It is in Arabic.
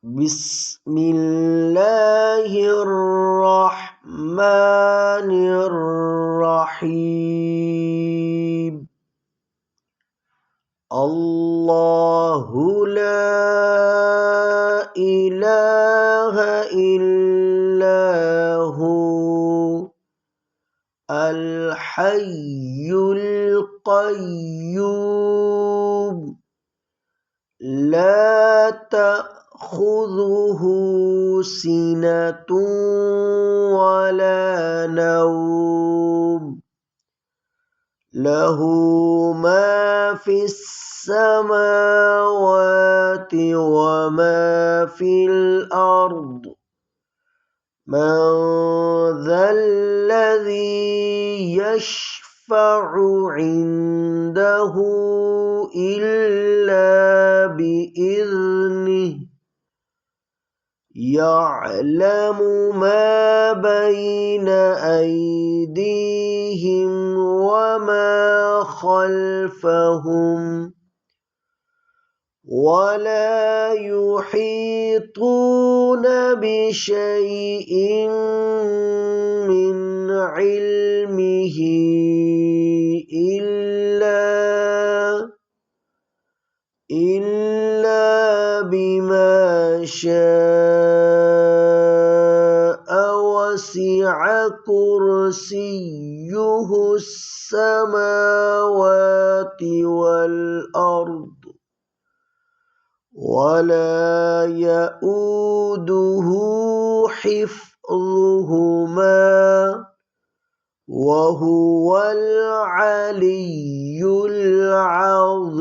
بسم الله الرحمن الرحيم. الله لا إله إلا هو الحي القيوم لا تأخذه سنة ولا نوم له ما في السماوات وما في الأرض من ذا الذي يشفع عنده إلا بإذنه يعلم ما بين أيديهم وما خلفهم ولا يحيطون بشيء من علمه إلا بما شاء وسع كرسيه السماوات والأرض ولا يؤوده حفظهما وهو العلي العظيم.